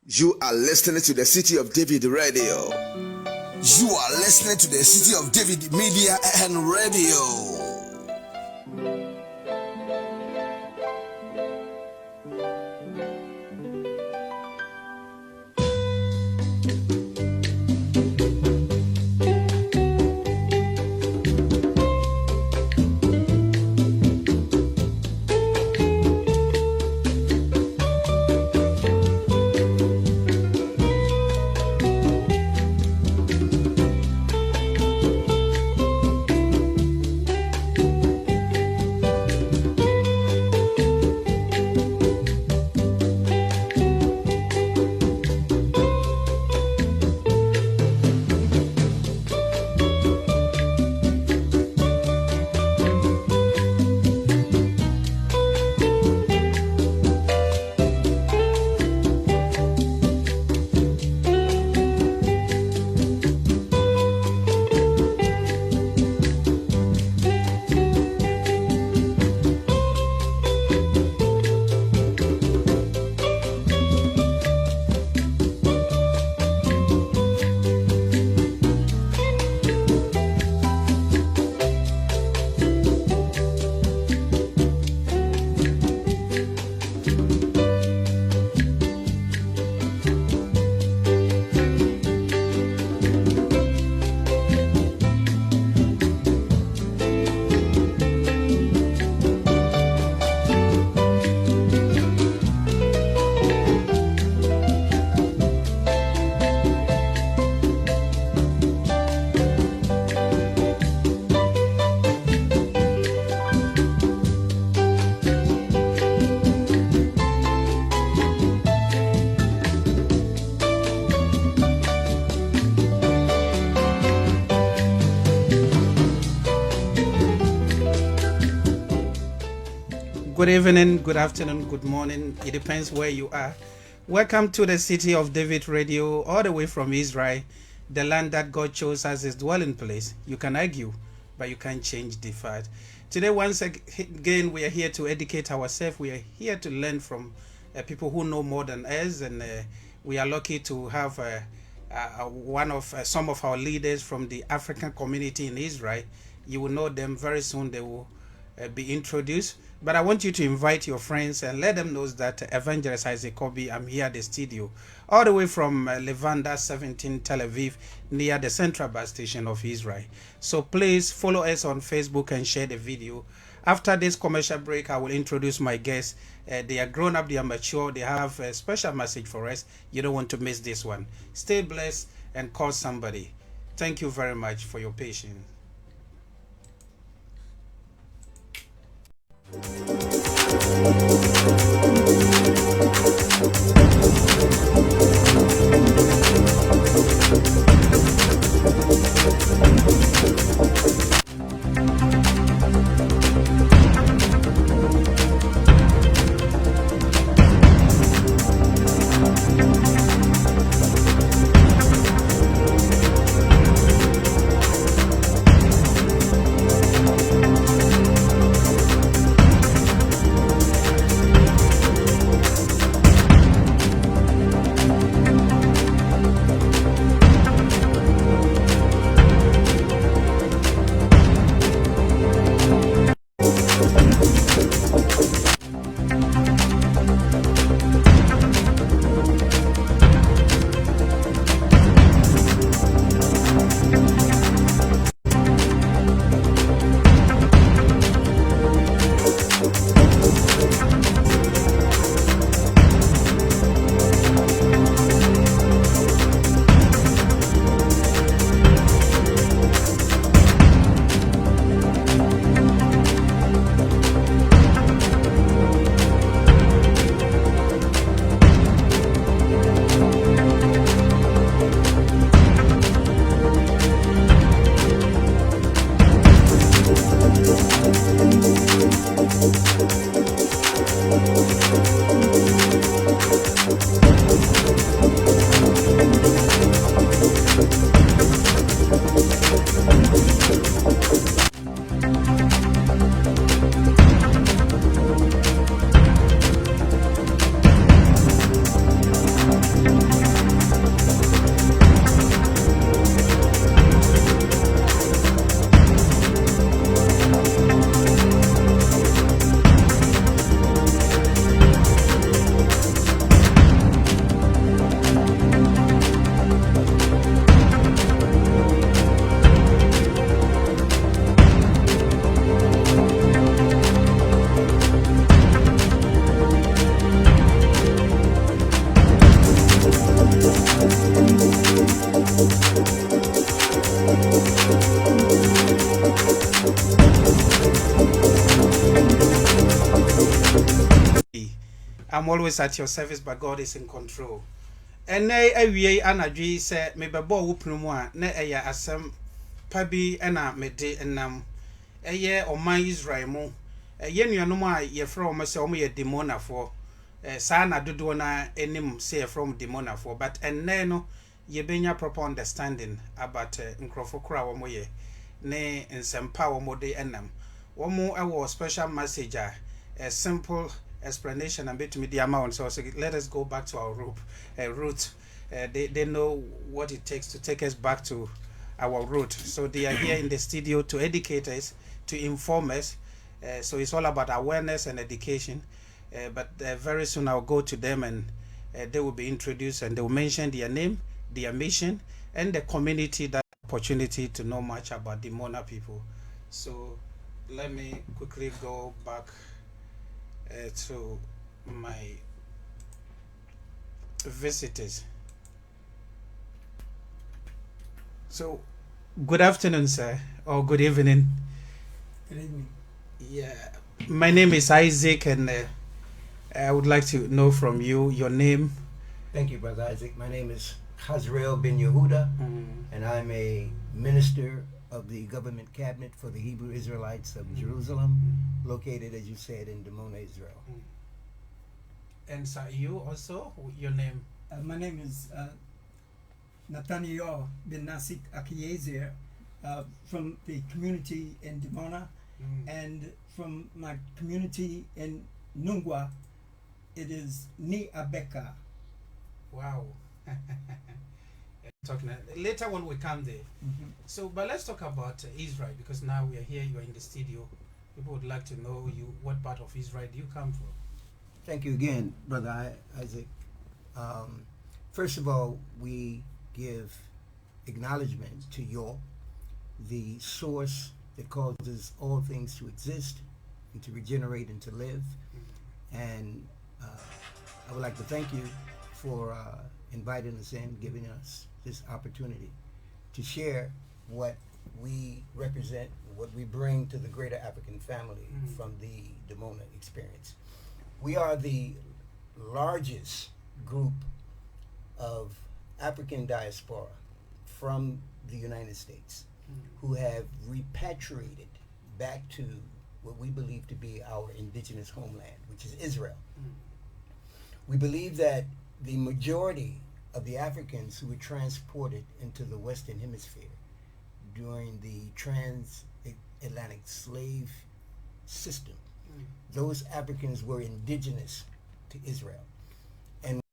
You are listening to the City of David Radio. You are listening to the City of David Media and Radio. Good evening, good afternoon, good morning. It depends where you are. Welcome to the City of David Radio, all the way from Israel, the land that God chose as his dwelling place. You can argue, but you can't change the fact. Today, once again, we are here to educate ourselves. We are here to learn from people who know more than us, and we are lucky to have some of our leaders from the African community in Israel. You will know them very soon. They will be introduced, but I want you to invite your friends and let them know that Evangelist Isaac Kobe, I'm here at the studio all the way from Levanda 17 Tel Aviv, near the central bus station of Israel. So please follow us on Facebook and share the video. After this commercial break, I will introduce my guests. They are grown up, they are mature, they have a special message for us. You don't want to miss this one. Stay blessed and call somebody. Thank you very much for your patience. I'm always at your service, but God is in control. And awie anadwi se mebebo wopnu mu a na eya asem pa bi na mede enam eye oman Israel mu ye nuanom a ye from se omo ye demonafo sa na dodo na enim say from demonafo, but enne no ye benya proper understanding about nkrofo kura wo mo ye ne nsempa wo mo de enam wo mo ewo special message a simple explanation and bit media amount. So let us go back to our root. They know what it takes to take us back to our root. So they are here in the studio to educate us, to inform us. So it's all about awareness and education. But very soon I'll go to them and they will be introduced and they will mention their name, their mission, and the community that opportunity to know much about the Mona people. So let me quickly go back to my visitors. So good afternoon, sir, or good evening. Good evening. Yeah, my name is Isaac, and I would like to know from you your name. Thank you, Brother Isaac. My name is Hazrael Ben Yehuda, and I'm a minister of the government cabinet for the Hebrew Israelites of Jerusalem, located, as you said, in Dimona, Israel. And sir, you also, your name? My name is Nathaniel Ben Nasik Akiezer, from the community in Dimona, and from my community in Nungwa, it is Ni Abeka. Wow. Talking later when we come there. So, but let's talk about Israel, because now we are here. You are in the studio. People would like to know you. What part of Israel do you come from? Thank you again, Brother Isaac. First of all, we give acknowledgement to Yah, the source that causes all things to exist and to regenerate and to live. And I would like to thank you for inviting us in, giving us this opportunity to share what we represent, what we bring to the greater African family from the Dimona experience. We are the largest group of African diaspora from the United States who have repatriated back to what we believe to be our indigenous homeland, which is Israel. We believe that the majority of the Africans who were transported into the Western Hemisphere during the transatlantic slave system, those Africans were indigenous to Israel. And